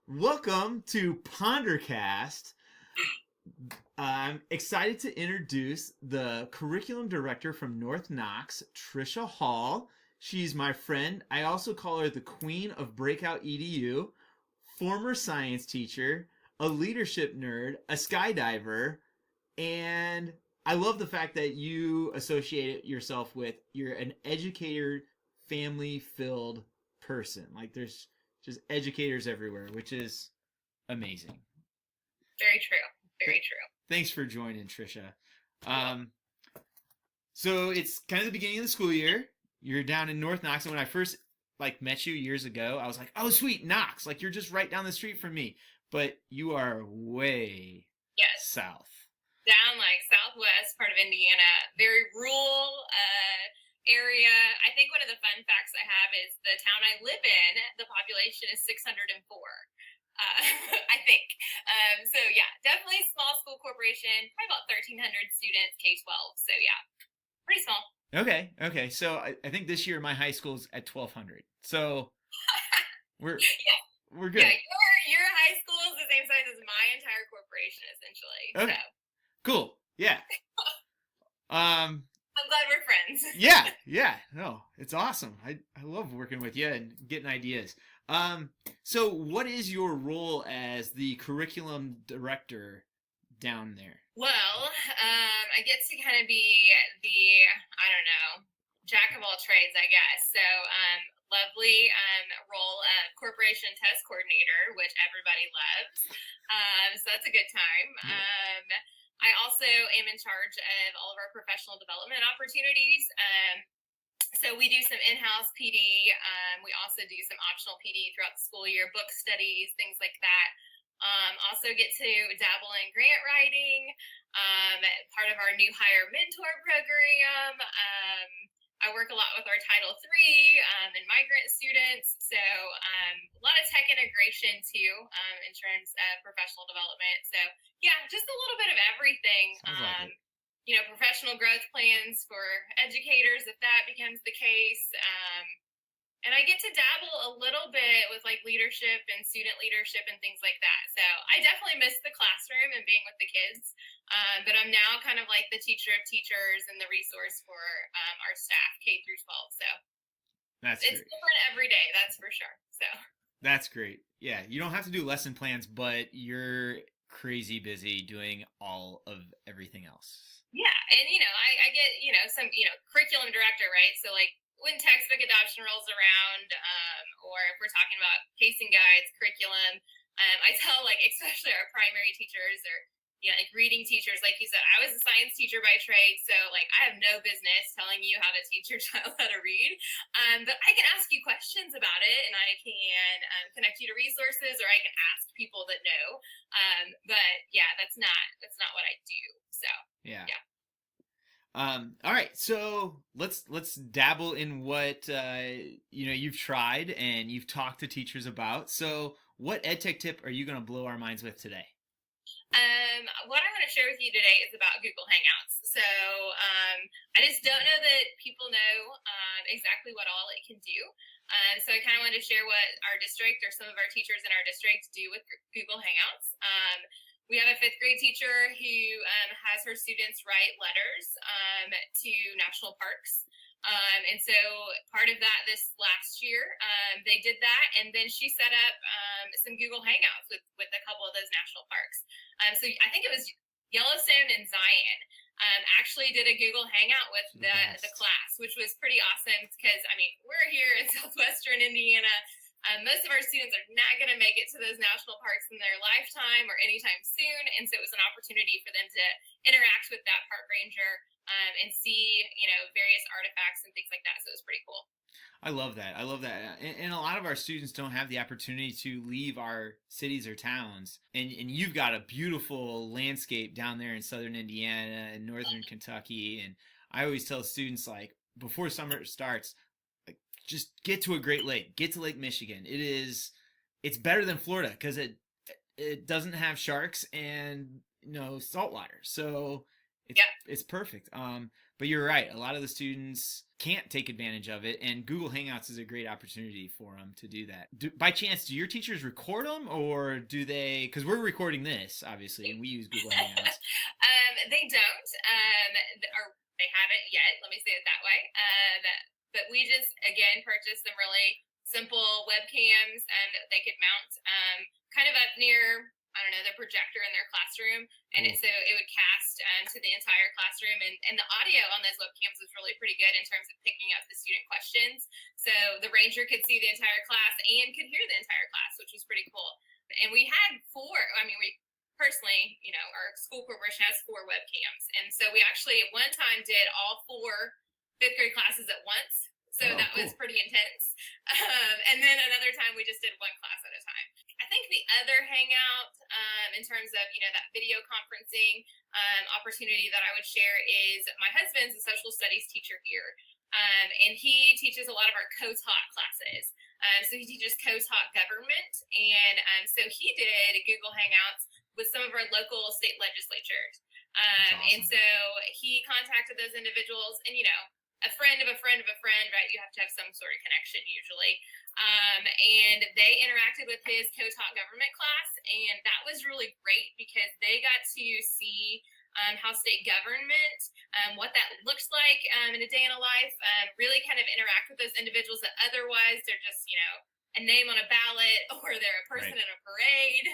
Welcome to PonderCast. I'm excited to introduce the curriculum director from North Knox, Tricia Hall. She's my friend. I also call her the Queen of Breakout EDU, former science teacher, a leadership nerd, a skydiver, and I love the fact that you associate yourself with you're an educator, family filled person. Like there's just educators everywhere, which is amazing. Very true. Very true. Thanks for joining, Tricia. Um, so it's kind of the beginning of the school year. You're down in North Knox, and when I first met you years ago, I was like, "Oh, sweet Knox! Like you're just right down the street from me." But you are way Yes. south. Down like southwest part of Indiana, very rural area. I think one of the fun facts I have is the town I live in, the population is 604. I think. So yeah, definitely small school corporation, probably about 1,300 students, K-12. So yeah, pretty small. Okay. So I think this year my high school's at 1,200. So we're Yeah. we're good. Yeah, your high school is the same size as my entire corporation, essentially. Okay. So. Cool. Yeah. I'm glad we're friends. Yeah. No, it's awesome. I love working with you and getting ideas. So what is your role as the curriculum director down there? Well, I get to kind of be the, I don't know, jack of all trades, I guess. So, lovely role of corporation test coordinator, which everybody loves. So that's a good time. I also am in charge of all of our professional development opportunities. So we do some in-house PD. We also do some optional PD throughout the school year, book studies, things like that. Also get to dabble in grant writing, part of our new hire mentor program. I work a lot with our Title III and migrant students. So a lot of tech integration too in terms of professional development. So yeah, just a little bit of everything. Sounds like it. Professional growth plans for educators if that becomes the case. And I get to dabble a little bit with like leadership and student leadership and things like that. So I definitely miss the classroom and being with the kids. But I'm now kind of like the teacher of teachers and the resource for our staff, K through 12. So it's different every day, that's for sure. So that's great. Yeah, you don't have to do lesson plans, but you're crazy busy doing all of everything else. Yeah, and I get some curriculum director, right? So like when textbook adoption rolls around, or if we're talking about pacing guides, curriculum, I tell like especially our primary teachers or like reading teachers, like you said, I was a science teacher by trade, so like I have no business telling you how to teach your child how to read, but I can ask you questions about it, and I can connect you to resources, or I can ask people that know. But yeah, that's not what I do. So yeah. All right, so let's dabble in what you've tried and you've talked to teachers about. So, what EdTech tip are you going to blow our minds with today? What I'm going to share with you today is about Google Hangouts. So I just don't know that people know exactly what all it can do. So I kind of wanted to share what our district or some of our teachers in our district do with Google Hangouts. We have a 5th grade teacher who has her students write letters to national parks. And so part of that this last year, they did that, and then she set up some Google Hangouts with a couple of those national parks. So I think it was Yellowstone and Zion actually did a Google Hangout with the class, which was pretty awesome because, we're here in southwestern Indiana. Most of our students are not going to make it to those national parks in their lifetime or anytime soon. And so it was an opportunity for them to interact with that park ranger and see, various artifacts and things like that. So it was pretty cool. I love that. And a lot of our students don't have the opportunity to leave our cities or towns. And you've got a beautiful landscape down there in southern Indiana and northern Kentucky. And I always tell students, like, before summer starts, just get to a Great Lake. Get to Lake Michigan. It's better than Florida because it doesn't have sharks and saltwater. So it's perfect. But you're right. A lot of the students can't take advantage of it, and Google Hangouts is a great opportunity for them to do that. By chance, do your teachers record them, or do they? Because we're recording this, obviously, and we use Google Hangouts. They don't, or they haven't yet. Let me say it that way. But we just, again, purchased some really simple webcams they could mount kind of up near, I don't know, the projector in their classroom. And so it would cast to the entire classroom. And the audio on those webcams was really pretty good in terms of picking up the student questions. So the ranger could see the entire class and could hear the entire class, which was pretty cool. And we had we personally, our school corporation has 4 webcams. And so we actually at one time did all 4 fifth grade classes at once. So that was pretty intense. And then another time we just did one class at a time. I think the other hangout in terms of, that video conferencing opportunity that I would share is my husband's a social studies teacher here. And he teaches a lot of our co-taught classes. So he teaches co-taught government. And so he did Google Hangouts with some of our local state legislatures. Awesome. And so he contacted those individuals and, a friend of a friend of a friend, right? You have to have some sort of connection usually. And they interacted with his co-taught government class. And that was really great because they got to see how state government, what that looks like in a day in a life, really kind of interact with those individuals that otherwise they're just, a name on a ballot or they're a person in a parade,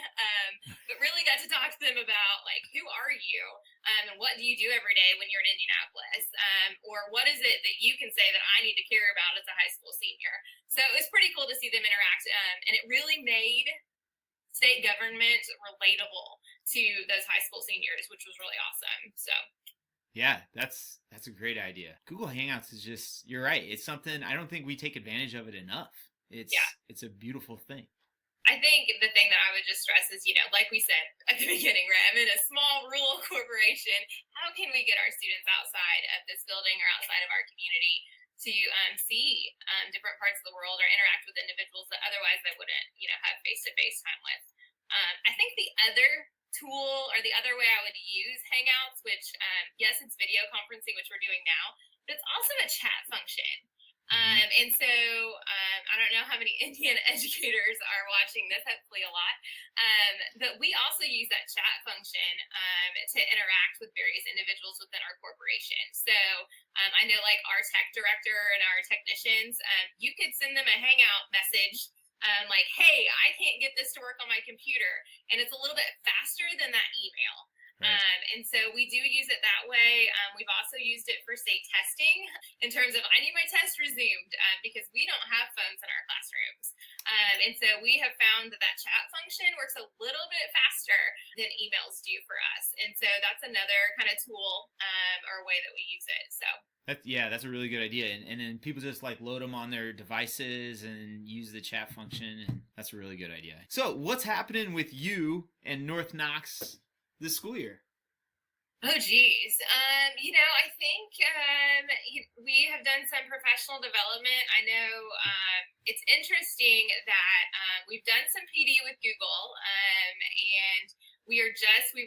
but really got to talk to them about like, who are you and what do you do every day when you're in Indianapolis, or what is it that you can say that I need to care about as a high school senior. So it was pretty cool to see them interact, and it really made state government relatable to those high school seniors, which was really awesome. So yeah, that's a great idea. Google Hangouts is just, you're right, it's something I don't think we take advantage of it enough. It's a beautiful thing. I think the thing that I would just stress is, like we said at the beginning, right? I'm in a small rural corporation. How can we get our students outside of this building or outside of our community to see different parts of the world or interact with individuals that otherwise they wouldn't, have face-to-face time with? I think the other tool or the other way I would use Hangouts, which, yes, it's video conferencing, which we're doing now, but it's also a chat function. And so I don't know how many Indiana educators are watching this, hopefully a lot, but we also use that chat function to interact with various individuals within our corporation. So I know like our tech director and our technicians, you could send them a Hangout message like, hey, I can't get this to work on my computer. And it's a little bit faster than that email. And so we do use it that way. We've also used it for state testing in terms of I need my test resumed because we don't have phones in our classrooms. And so we have found that chat function works a little bit faster than emails do for us. And so that's another kind of tool or way that we use it. So that's a really good idea. And then people just like load them on their devices and use the chat function. And that's a really good idea. So what's happening with you and North Knox this school year? Oh, geez. I think we have done some professional development. I know it's interesting that we've done some PD with Google, and we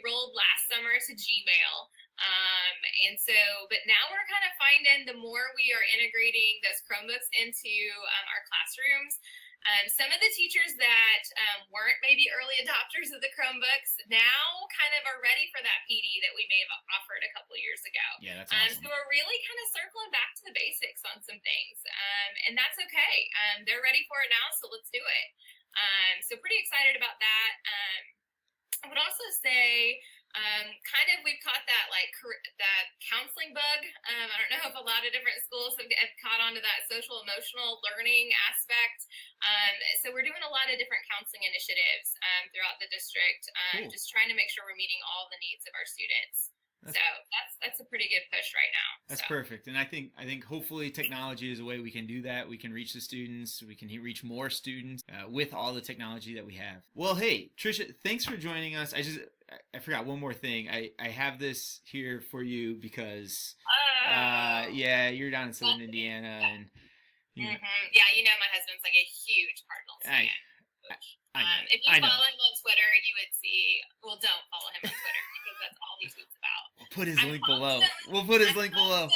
rolled last summer to Gmail. But now we're kind of finding the more we are integrating those Chromebooks into our classrooms, some of the teachers that weren't maybe early adopters of the Chromebooks now kind of are ready for that PD that we may have offered a couple of years ago. Yeah, that's awesome. So we're really kind of circling back to the basics on some things, and that's okay. They're ready for it now, so let's do it. So pretty excited about that. I would also say we've caught that that counseling bug. I don't know if a lot of different schools have caught onto that social emotional learning aspect. So we're doing a lot of different counseling initiatives throughout the district, Cool. just trying to make sure we're meeting all the needs of our students. So that's a pretty good push right now. That's perfect. And I think hopefully technology is a way we can do that. We can reach the students. We can reach more students with all the technology that we have. Well, hey, Tricia, thanks for joining us. I forgot one more thing. I have this here for you because you're down in Southern Indiana, and yeah, my husband's like a huge Cardinals fan. If you follow him on Twitter, you would see. Well, don't follow him on Twitter because that's all he tweets about. We'll put his link below.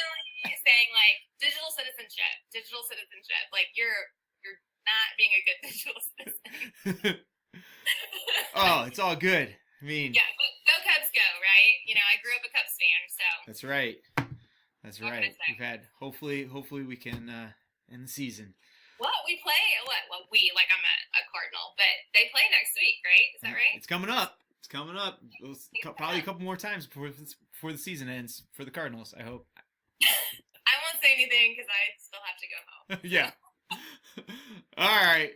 Oh, it's all good. I mean, Yeah, go Cubs go, right? You know, I grew up a Cubs fan, so. that's right. That's What can I right. say? We've had hopefully we can end the season. Well, we play like I'm a Cardinal, but they play next week, right? Is that right? It's coming up. It's coming up. Probably a couple more times before the season ends for the Cardinals, I hope. I won't say anything because I still have to go home. Yeah. All right.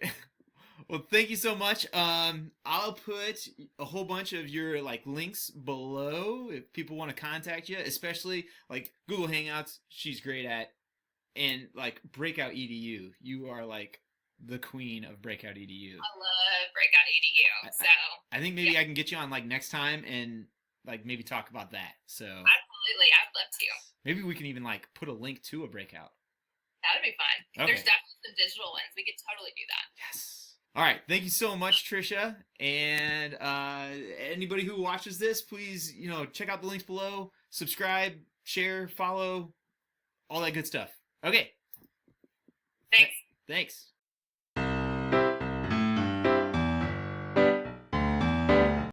Well, thank you so much. I'll put a whole bunch of your like links below if people want to contact you, especially like Google Hangouts. She's great at, and like Breakout EDU. You are like the queen of Breakout EDU. I love Breakout EDU. So I think maybe I can get you on like next time and like maybe talk about that. So absolutely, I'd love to. maybe we can even like put a link to a Breakout. That would be fun. Okay. There's definitely some digital ones. We could totally do that. Yes. All right. Thank you so much, Tricia. And anybody who watches this, please, check out the links below. Subscribe, share, follow, all that good stuff. Okay. Thanks. Thanks.